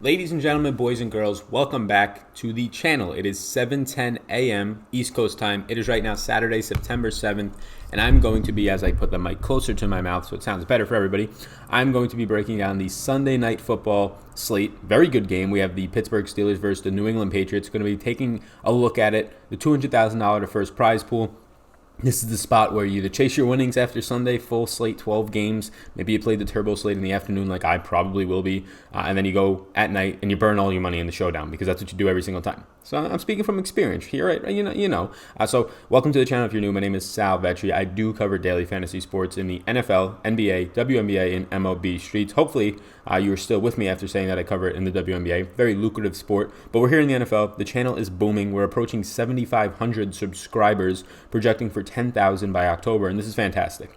Ladies and gentlemen, boys and girls, welcome back to the channel. It is 7:10 a.m. East Coast time. It is right now Saturday, September 7th, and I'm going to be, as I put the mic closer to my mouth so it sounds better for everybody, I'm going to be breaking down the Sunday Night Football slate. Very good game. We have the Pittsburgh Steelers versus the New England Patriots. Going to be taking a look at it, the $200,000 to first prize pool. This is the spot where you either chase your winnings after Sunday, full slate, 12 games. Maybe you played the turbo slate in the afternoon like I probably will be. And then you go at night and you burn all your money in the showdown because that's what you do every single time. So I'm speaking from experience here, right? You know. So welcome to the channel if you're new. My name is Sal Vetri. I do cover daily fantasy sports in the NFL, NBA, WNBA, and MLB streets. Hopefully you are still with me after saying that I cover it in the WNBA. Very lucrative sport. But we're here in the NFL. The channel is booming. We're approaching 7,500 subscribers, projecting for 10,000 by October, and this is fantastic.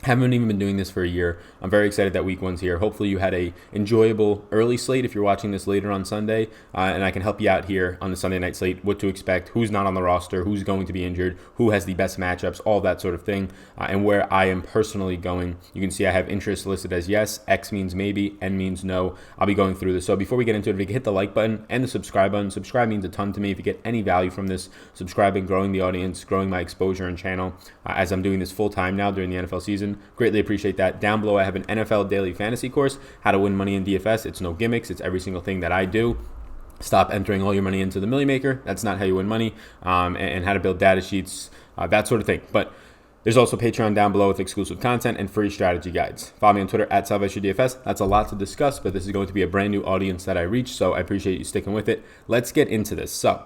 Haven't even been doing this for a year. I'm very excited that week one's here. Hopefully you had a enjoyable early slate if you're watching this later on Sunday, and I can help you out here on the Sunday night slate, what to expect, who's not on the roster, who's going to be injured, who has the best matchups, all that sort of thing, and where I am personally going. You can see I have interest listed as yes, X means maybe, N means no. I'll be going through this. So before we get into it, if you can hit the like button and the subscribe button. Subscribe means a ton to me. If you get any value from this, subscribing, growing the audience, growing my exposure and channel, as I'm doing this full time now during the NFL season. Greatly appreciate that. Down below, I have an NFL daily fantasy course, how to win money in DFS. It's no gimmicks. It's every single thing that I do. Stop entering all your money into the Millie Maker. That's not how you win money. And how to build data sheets, that sort of thing. But there's also Patreon down below with exclusive content and free strategy guides. Follow me on Twitter at SalvationDFS. That's a lot to discuss, but this is going to be a brand new audience that I reach, so I appreciate you sticking with it. Let's get into this. So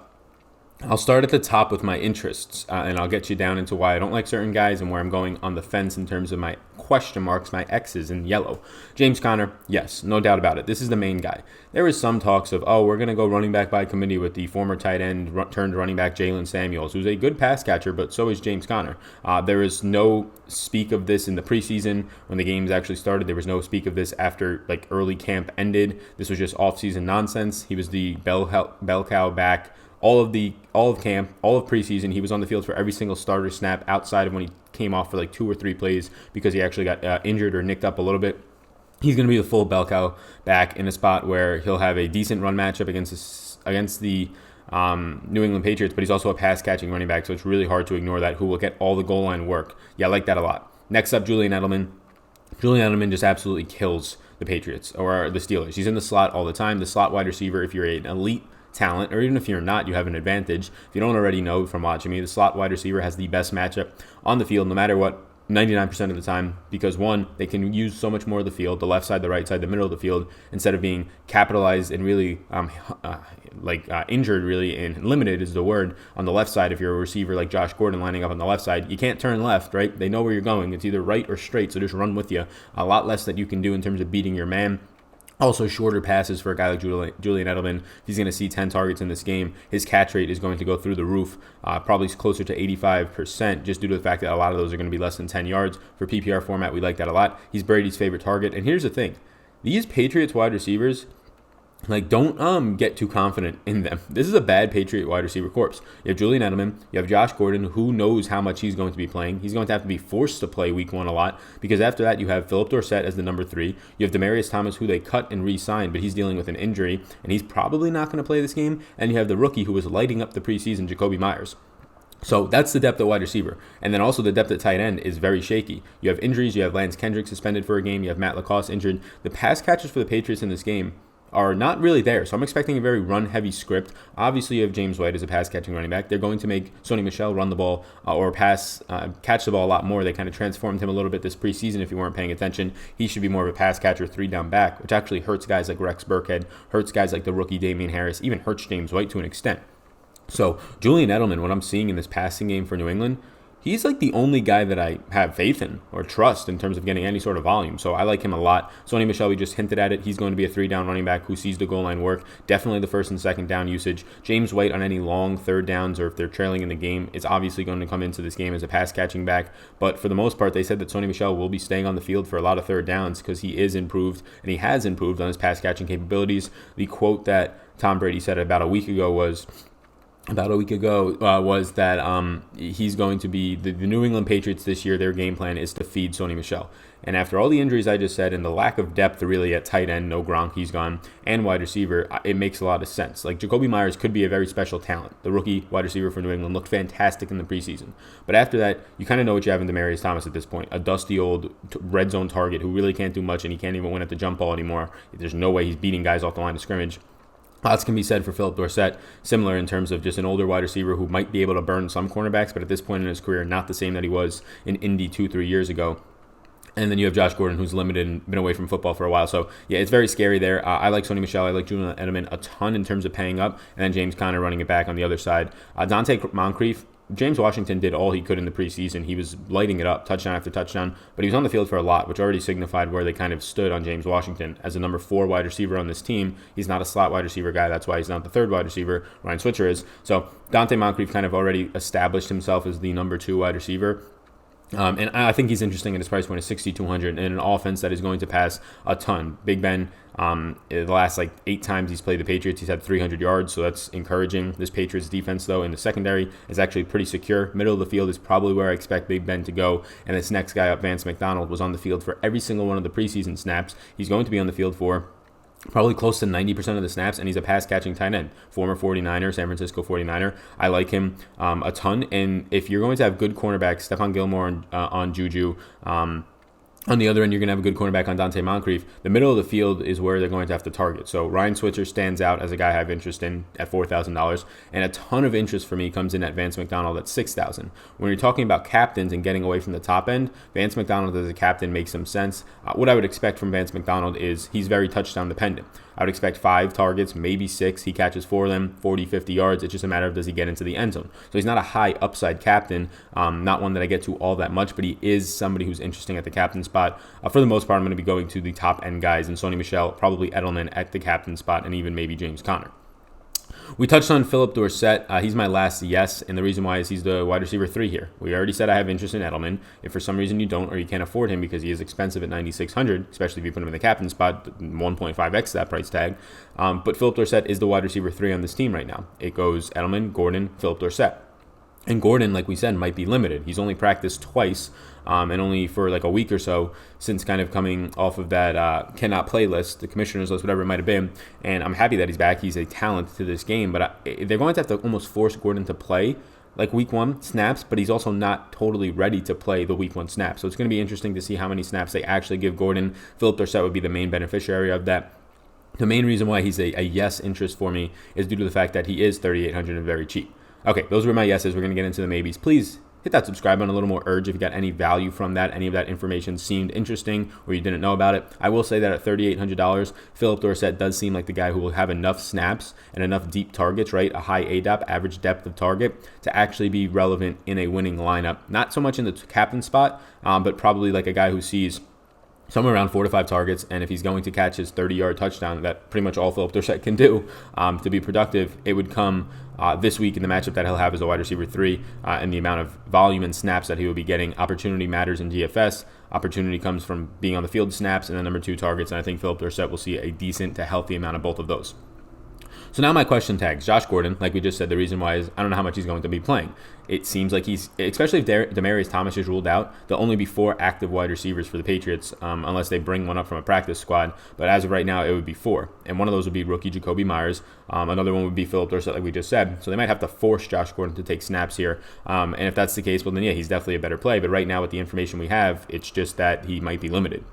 I'll start at the top with my interests, and I'll get you down into why I don't like certain guys and where I'm going on the fence in terms of my question marks, my X's in yellow. James Conner, yes, no doubt about it. This is the main guy. There is some talks of, we're going to go running back by committee with the former tight end turned running back Jalen Samuels, who's a good pass catcher, but so is James Conner. There is no speak of this in the preseason when the games actually started. There was no speak of this after early camp ended. This was just offseason nonsense. He was the bell cow back. All of camp, all of preseason, he was on the field for every single starter snap outside of when he came off for 2 or 3 plays because he actually got injured or nicked up a little bit. He's going to be the full bell cow back in a spot where he'll have a decent run matchup against the New England Patriots, but he's also a pass-catching running back, so it's really hard to ignore that, who will get all the goal line work. Yeah, I like that a lot. Next up, Julian Edelman. Julian Edelman just absolutely kills the Patriots or the Steelers. He's in the slot all the time. The slot wide receiver, if you're an elite talent, or even if you're not, you have an advantage. If you don't already know from watching me, the slot wide receiver has the best matchup on the field no matter what, 99% of the time, because one, they can use so much more of the field, the left side, the right side, the middle of the field, instead of being capitalized and really injured really, and limited is the word on the left side. If you're a receiver like Josh Gordon lining up on the left side, you can't turn left, right? They know where you're going. It's either right or straight, so just run with you. A lot less that you can do in terms of beating your man. Also, shorter passes for a guy like Julian Edelman. If he's going to see 10 targets in this game, his catch rate is going to go through the roof, probably closer to 85%, just due to the fact that a lot of those are going to be less than 10 yards. For PPR format, we like that a lot. He's Brady's favorite target. And here's the thing. These Patriots wide receivers, don't get too confident in them. This is a bad Patriot wide receiver corpse. You have Julian Edelman. You have Josh Gordon. Who knows how much he's going to be playing. He's going to have to be forced to play week 1 a lot, because after that you have Philip Dorsett as the number 3. You have Demaryius Thomas, who they cut and re-signed, but he's dealing with an injury, and he's probably not going to play this game. And you have the rookie who was lighting up the preseason, Jacoby Myers. So that's the depth at wide receiver. And then also the depth at tight end is very shaky. You have injuries. You have Lance Kendrick suspended for a game. You have Matt Lacoste injured. The pass catchers for the Patriots in this game are not really there. So I'm expecting a very run-heavy script. Obviously, you have James White as a pass-catching running back. They're going to make Sony Michel run the ball or catch the ball a lot more. They kind of transformed him a little bit this preseason. If you weren't paying attention, he should be more of a pass catcher, 3-down back, which actually hurts guys like Rex Burkhead, hurts guys like the rookie Damian Harris, even hurts James White to an extent. So Julian Edelman, what I'm seeing in this passing game for New England, he's the only guy that I have faith in or trust in terms of getting any sort of volume. So I like him a lot. Sony Michel, we just hinted at it. He's going to be a 3-down running back who sees the goal line work. Definitely the first and second down usage. James White on any long third downs or if they're trailing in the game is obviously going to come into this game as a pass catching back. But for the most part, they said that Sony Michel will be staying on the field for a lot of third downs because he is improved and he has improved on his pass catching capabilities. The quote that Tom Brady said about a week ago was that he's going to be the New England Patriots this year. Their game plan is to feed Sony Michel. And after all the injuries I just said and the lack of depth really at tight end, no Gronk, he's gone, and wide receiver, it makes a lot of sense. Like Jacoby Myers could be a very special talent. The rookie wide receiver for New England looked fantastic in the preseason. But after that, you kind of know what you have in Demaryius Thomas at this point. A dusty old red zone target who really can't do much, and he can't even win at the jump ball anymore. There's no way he's beating guys off the line of scrimmage. Lots can be said for Philip Dorsett, similar in terms of just an older wide receiver who might be able to burn some cornerbacks, but at this point in his career, not the same that he was in Indy 2-3 years ago. And then you have Josh Gordon, who's limited and been away from football for a while. So, yeah, it's very scary there. I like Sony Michel. I like Julian Edelman a ton in terms of paying up. And then James Conner running it back on the other side. Dante Moncrief, James Washington did all he could in the preseason. He was lighting it up, touchdown after touchdown, but he was on the field for a lot, which already signified where they kind of stood on James Washington as a number 4 wide receiver on this team. He's not a slot wide receiver guy. That's why he's not the 3rd wide receiver. Ryan Switzer is. So Dante Moncrief kind of already established himself as the number 2 wide receiver. And I think he's interesting at his price point of $6,200 in an offense that is going to pass a ton. Big Ben, the last 8 times he's played the Patriots, he's had 300 yards, so that's encouraging. This Patriots defense, though, in the secondary is actually pretty secure. Middle of the field is probably where I expect Big Ben to go. And this next guy up, Vance McDonald, was on the field for every single one of the preseason snaps. He's going to be on the field for probably close to 90% of the snaps, and he's a pass-catching tight end. Former 49er, San Francisco 49er. I like him a ton, and if you're going to have good cornerbacks, Stephon Gilmore on Juju, on the other end, you're going to have a good cornerback on Dante Moncrief. The middle of the field is where they're going to have to target. So Ryan Switzer stands out as a guy I have interest in at $4,000, and a ton of interest for me comes in at Vance McDonald at $6,000. When you're talking about captains and getting away from the top end, Vance McDonald as a captain makes some sense. What I would expect from Vance McDonald is he's very touchdown dependent. I would expect 5 targets, maybe 6. He catches 4 of them, 40, 50 yards. It's just a matter of does he get into the end zone. So he's not a high upside captain, not one that I get to all that much, but he is somebody who's interesting at the captain spot. For the most part, I'm going to be going to the top end guys, and Sony Michel, probably Edelman at the captain spot, and even maybe James Conner. We touched on Philip Dorsett. He's my last yes, and the reason why is he's the wide receiver 3 here. We already said I have interest in Edelman. If for some reason you don't or you can't afford him because he is expensive at $9,600, especially if you put him in the captain spot, 1.5x that price tag. But Philip Dorsett is the wide receiver 3 on this team right now. It goes Edelman, Gordon, Philip Dorsett. And Gordon, like we said, might be limited. He's only practiced twice, and only for a week or so since kind of coming off of that cannot play list, the commissioner's list, whatever it might have been. And I'm happy that he's back. He's a talent to this game, but they're going to have to almost force Gordon to play week 1 snaps, but he's also not totally ready to play the week 1 snaps. So it's going to be interesting to see how many snaps they actually give Gordon. Philip Dorsett would be the main beneficiary of that. The main reason why he's a yes interest for me is due to the fact that he is $3,800 and very cheap. Okay, those were my yeses. We're going to get into the maybes. Please hit that subscribe button a little more urge if you got any value from that, any of that information seemed interesting or you didn't know about it. I will say that at $3,800, Philip Dorsett does seem like the guy who will have enough snaps and enough deep targets, right? A high ADOP, average depth of target, to actually be relevant in a winning lineup. Not so much in the captain spot, but probably like a guy who sees somewhere around 4 to 5 targets, and if he's going to catch his 30-yard touchdown, that pretty much all Philip Dorsett can do to be productive, it would come this week in the matchup that he'll have as a wide receiver 3, and the amount of volume and snaps that he will be getting. Opportunity matters in DFS. Opportunity comes from being on the field snaps, and then number 2 targets, and I think Philip Dorsett will see a decent to healthy amount of both of those. So now my question tags. Josh Gordon, like we just said, the reason why is I don't know how much he's going to be playing. It seems like he's, especially if Demaryius Thomas is ruled out, there'll only be 4 active wide receivers for the Patriots unless they bring one up from a practice squad. But as of right now, it would be 4. And one of those would be rookie Jacoby Myers. Another one would be Philip Dorsett, like we just said. So they might have to force Josh Gordon to take snaps here. And if that's the case, well, then, yeah, he's definitely a better play. But right now, with the information we have, it's just that he might be limited.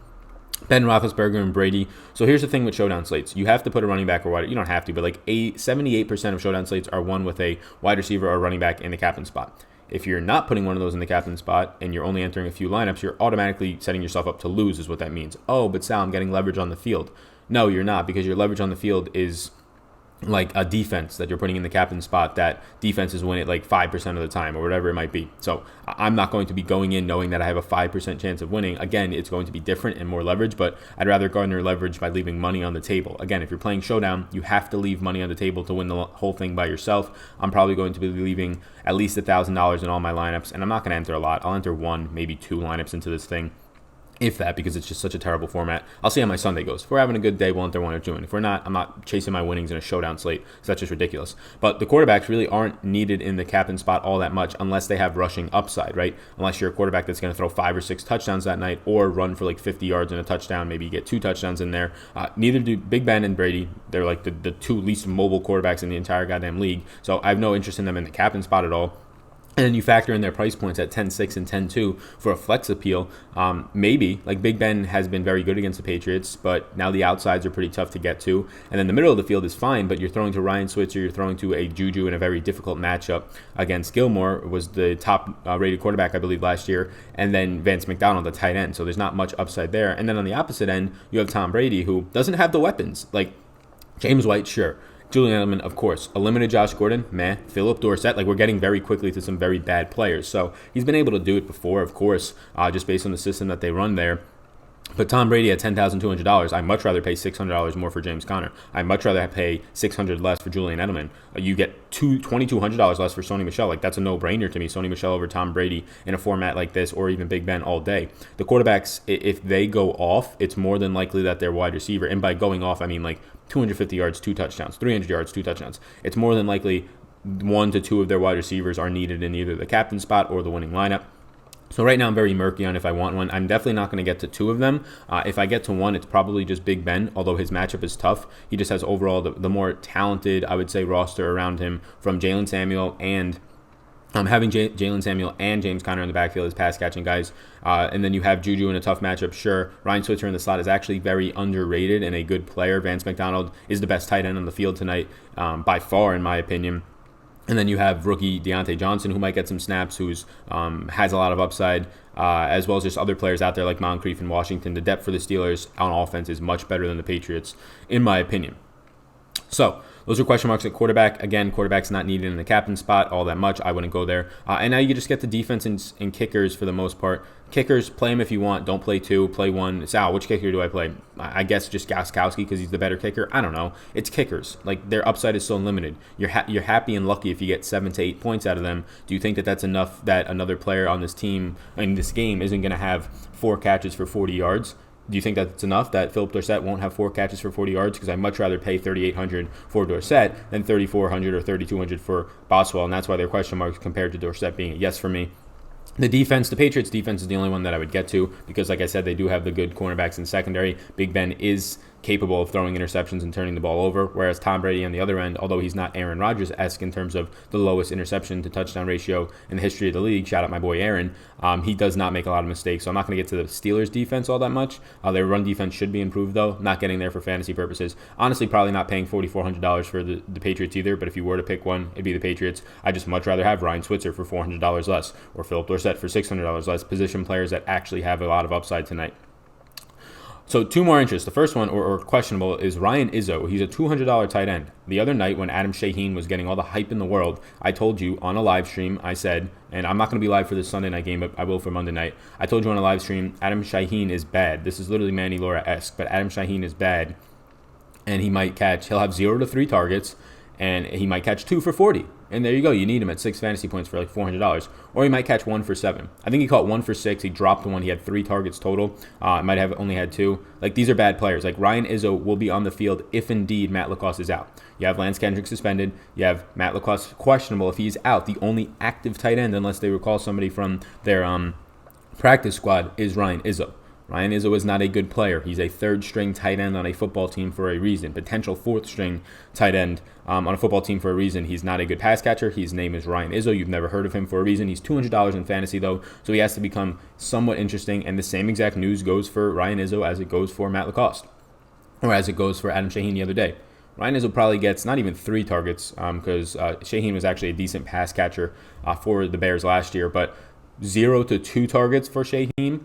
Ben Roethlisberger and Brady. So here's the thing with Showdown slates. You have to put a running back or wide. You don't have to, but 78% of Showdown slates are won with a wide receiver or running back in the captain spot. If you're not putting one of those in the captain spot and you're only entering a few lineups, you're automatically setting yourself up to lose is what that means. Oh, but Sal, I'm getting leverage on the field. No, you're not, because your leverage on the field is like a defense that you're putting in the captain spot. That defenses win it 5% of the time or whatever it might be. So I'm not going to be going in knowing that I have a 5% chance of winning. Again, it's going to be different and more leverage, but I'd rather garner leverage by leaving money on the table. Again, if you're playing Showdown, you have to leave money on the table to win the whole thing by yourself. I'm probably going to be leaving at least $1,000 in all my lineups, and I'm not going to enter a lot. I'll enter 1, maybe 2 lineups into this thing. if that, because it's just such a terrible format. I'll see how my Sunday goes. If we're having a good day, we'll enter 1 or 2. And if we're not, I'm not chasing my winnings in a showdown slate, so that's just ridiculous. But the quarterbacks really aren't needed in the captain spot all that much unless they have rushing upside, right? Unless you're a quarterback that's going to throw 5 or 6 touchdowns that night or run for like 50 yards and a touchdown. Maybe you get 2 touchdowns in there. Neither do Big Ben and Brady. They're like the 2 least mobile quarterbacks in the entire goddamn league. So I have no interest in them in the captain spot at all. And then you factor in their price points at 10.6 and 10.2 for a flex appeal. Maybe, like Big Ben has been very good against the Patriots, but now the outsides are pretty tough to get to. And then the middle of the field is fine, but you're throwing to Ryan Switzer, you're throwing to a Juju in a very difficult matchup against Gilmore, was the top rated quarterback, I believe, last year, and then Vance McDonald, the tight end. So there's not much upside there. And then on the opposite end, you have Tom Brady, who doesn't have the weapons. Like James White, sure. Julian Edelman, of course. A limited Josh Gordon, meh. Philip Dorsett, like we're getting very quickly to some very bad players. So he's been able to do it before, of course, just based on the system that they run there. But Tom Brady at $10,200, I'd much rather pay $600 more for James Conner. I'd much rather pay $600 less for Julian Edelman. You get $2,200 less for Sony Michel. Like, that's a no-brainer to me. Sony Michel over Tom Brady in a format like this, or even Big Ben all day. The quarterbacks, if they go off, it's more than likely that they're wide receiver. And by going off, I mean like 250 yards, 2 touchdowns, 300 yards, 2 touchdowns. It's more than likely 1 to 2 of their wide receivers are needed in either the captain spot or the winning lineup. So right now I'm very murky on if I want one. I'm definitely not going to get to 2 of them. If I get to 1, it's probably just Big Ben, although his matchup is tough. He just has overall the more talented, I would say, roster around him from Jalen Samuel and having Jalen Samuel and James Conner in the backfield as pass-catching guys. And then you have Juju in a tough matchup, sure. Ryan Switzer in the slot is actually very underrated and a good player. Vance McDonald is the best tight end on the field tonight by far, in my opinion. And then you have rookie Deontay Johnson, who might get some snaps, who's has a lot of upside, as well as just other players out there like Moncrief in Washington. The depth for the Steelers on offense is much better than the Patriots, in my opinion. So those are question marks at quarterback. Again, quarterback's not needed in the captain spot all that much. I wouldn't go there. And now you just get the defense and kickers for the most part. Kickers, play them if you want. Don't play 2. Play 1. Sal, which kicker do I play? I guess just Gostkowski because he's the better kicker. I don't know. It's kickers. Like, their upside is so limited. You're happy and lucky if you get 7 to 8 points out of them. Do you think that that's enough that another player on this team, in this game, isn't going to have 4 catches for 40 yards? Do you think that's enough that Philip Dorsett won't have 4 catches for 40 yards? Because I'd much rather pay $3,800 for Dorsett than $3,400 or $3,200 for Boswell, and that's why they're question marks compared to Dorsett being a yes for me. The defense, the Patriots defense is the only one that I would get to because, like I said, they do have the good cornerbacks in secondary. Big Ben is capable of throwing interceptions and turning the ball over, whereas Tom Brady on the other end, although he's not Aaron Rodgers-esque in terms of the lowest interception to touchdown ratio in the history of the league, shout out my boy Aaron, he does not make a lot of mistakes. So I'm not going to get to the Steelers defense all that much. Their run defense should be improved, though. Not getting there for fantasy purposes. Honestly, probably not paying $4,400 for the Patriots either, but if you were to pick one, it'd be the Patriots. I'd just much rather have Ryan Switzer for $400 less or Philip Dorsett for $600 less, position players that actually have a lot of upside tonight. So 2 more interests. The first one, or questionable, is Ryan Izzo. He's a $200 tight end. The other night when Adam Shaheen was getting all the hype in the world, I told you on a live stream, I said, and I'm not going to be live for this Sunday night game, but I will for Monday night. I told you on a live stream, Adam Shaheen is bad. This is literally Manny Laura-esque, but Adam Shaheen is bad. And he'll have 0 to 3 targets, and he might catch 2 for 40. And there you go. You need him at 6 fantasy points for like $400. Or he might catch 1 for 7. I think he caught 1 for 6. He dropped 1. He had 3 targets total. Might have only had 2. Like, these are bad players. Like, Ryan Izzo will be on the field if indeed Matt LaCosse is out. You have Lance Kendrick suspended. You have Matt LaCosse questionable if he's out. The only active tight end, unless they recall somebody from their practice squad, is Ryan Izzo. Ryan Izzo is not a good player. He's a 3rd-string tight end on a football team for a reason. Potential 4th-string tight end on a football team for a reason. He's not a good pass catcher. His name is Ryan Izzo. You've never heard of him for a reason. He's $200 in fantasy, though, so he has to become somewhat interesting. And the same exact news goes for Ryan Izzo as it goes for Matt LaCosse, or as it goes for Adam Shaheen the other day. Ryan Izzo probably gets not even 3 targets because Shaheen was actually a decent pass catcher for the Bears last year, but 0 to 2 targets for Shaheen.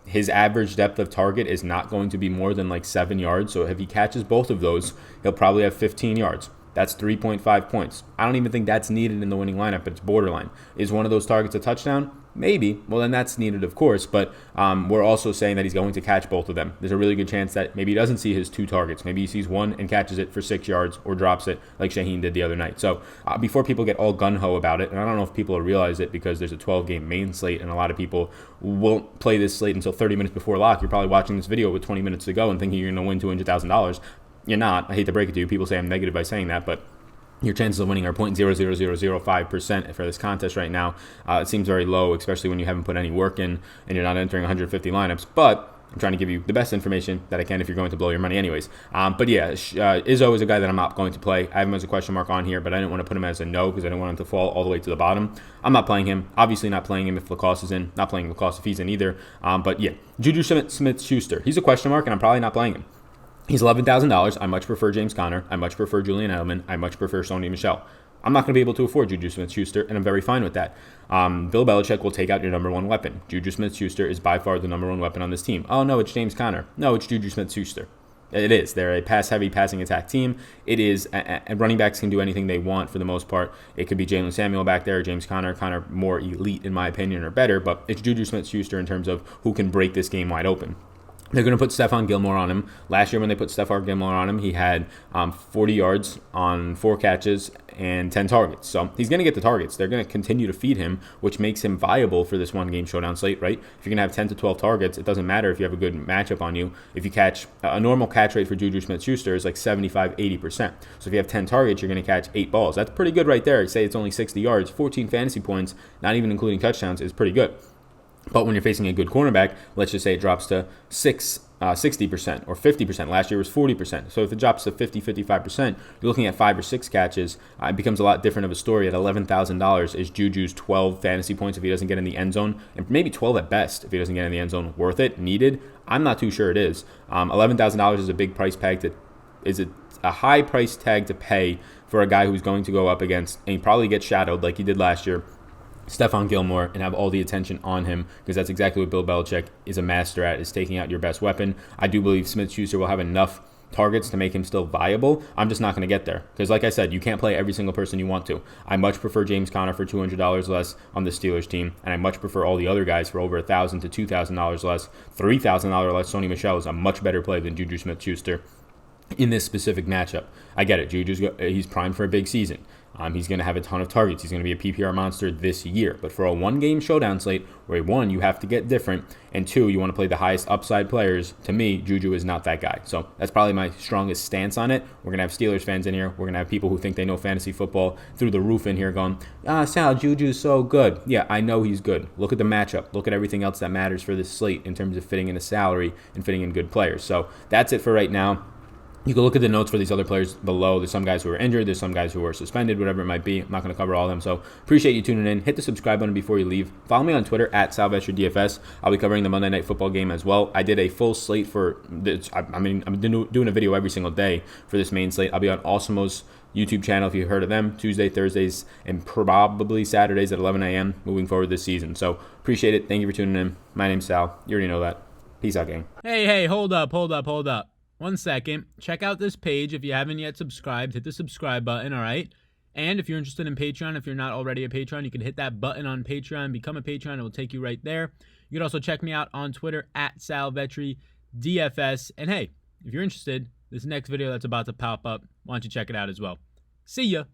His average depth of target is not going to be more than like 7 yards. So if he catches both of those, he'll probably have 15 yards. That's 3.5 points. I don't even think that's needed in the winning lineup, but it's borderline. Is one of those targets a touchdown? Maybe. Well, then that's needed, of course. But we're also saying that he's going to catch both of them. There's a really good chance that maybe he doesn't see his 2 targets. Maybe he sees one and catches it for 6 yards or drops it like Shaheen did the other night. So before people get all gung-ho about it, and I don't know if people realize it because there's a 12-game main slate and a lot of people won't play this slate until 30 minutes before lock. You're probably watching this video with 20 minutes to go and thinking you're going to win $200,000. You're not. I hate to break it to you. People say I'm negative by saying that, but your chances of winning are 0.00005% for this contest right now. It seems very low, especially when you haven't put any work in and you're not entering 150 lineups. But I'm trying to give you the best information that I can if you're going to blow your money anyways. But yeah, Izzo is a guy that I'm not going to play. I have him as a question mark on here, but I didn't want to put him as a no because I didn't want him to fall all the way to the bottom. I'm not playing him. Obviously not playing him if Lacoste is in. Not playing Lacoste if he's in either. But yeah, Juju Smith-Schuster. He's a question mark, and I'm probably not playing him. He's $11,000. I much prefer James Conner. I much prefer Julian Edelman. I much prefer Sony Michel. I'm not going to be able to afford Juju Smith-Schuster, and I'm very fine with that. Bill Belichick will take out your number one weapon. Juju Smith-Schuster is by far the number one weapon on this team. Oh, no, it's James Conner. No, it's Juju Smith-Schuster. It is. They're a pass-heavy, passing attack team. It is. And running backs can do anything they want for the most part. It could be Jalen Samuel back there, James Conner, kind of more elite in my opinion or better, but it's Juju Smith-Schuster in terms of who can break this game wide open. They're going to put Stephon Gilmore on him. Last year when they put Stephon Gilmore on him, he had 40 yards on 4 catches and 10 targets. So he's going to get the targets. They're going to continue to feed him, which makes him viable for this one-game showdown slate, right? If you're going to have 10 to 12 targets, it doesn't matter if you have a good matchup on you. If you catch a normal catch rate for Juju Smith-Schuster is like 75-80%. So if you have 10 targets, you're going to catch 8 balls. That's pretty good right there. Say it's only 60 yards, 14 fantasy points, not even including touchdowns, is pretty good. But when you're facing a good cornerback, let's just say it drops to 60% or 50%. Last year was 40%. So if it drops to 50-55%, you're looking at 5 or 6 catches. It becomes a lot different of a story. At $11,000, is Juju's 12 fantasy points if he doesn't get in the end zone, and maybe 12 at best if he doesn't get in the end zone, worth it, needed? I'm not too sure it is. $11,000 is a big price tag a high price tag to pay for a guy who's going to go up against, and he probably gets shadowed like he did last year, Stephon Gilmore, and have all the attention on him, because that's exactly what Bill Belichick is a master at, is taking out your best weapon. I do believe Smith-Schuster will have enough targets to make him still viable. I'm just not going to get there because, like I said, you can't play every single person you want to. I much prefer James Conner for $200 less on the Steelers team, and I much prefer all the other guys for over $1,000 to $2,000 less. $3,000 less. Sony Michel is a much better play than Juju Smith-Schuster in this specific matchup. I get it. He's primed for a big season. He's going to have a ton of targets. He's going to be a PPR monster this year. But for a one-game showdown slate, where 1, you have to get different, and 2, you want to play the highest upside players, to me, Juju is not that guy. So that's probably my strongest stance on it. We're going to have Steelers fans in here. We're going to have people who think they know fantasy football through the roof in here going, Sal, Juju's so good. Yeah, I know he's good. Look at the matchup. Look at everything else that matters for this slate in terms of fitting in a salary and fitting in good players. So that's it for right now. You can look at the notes for these other players below. There's some guys who are injured. There's some guys who are suspended, whatever it might be. I'm not going to cover all of them. So appreciate you tuning in. Hit the subscribe button before you leave. Follow me on Twitter at SalVetriDFS. I'll be covering the Monday Night Football game as well. I did a full slate for this. I'm doing a video every single day for this main slate. I'll be on Awesemo's YouTube channel if you've heard of them, Tuesday, Thursdays, and probably Saturdays at 11 a.m. moving forward this season. So appreciate it. Thank you for tuning in. My name's Sal. You already know that. Peace out, gang. Hey, hold up. 1 second. Check out this page. If you haven't yet subscribed, hit the subscribe button, all right? And if you're interested in Patreon, if you're not already a Patreon, you can hit that button on Patreon, become a Patreon. It will take you right there. You can also check me out on Twitter at SalVetriDFS. And hey, if you're interested, this next video that's about to pop up, why don't you check it out as well? See ya.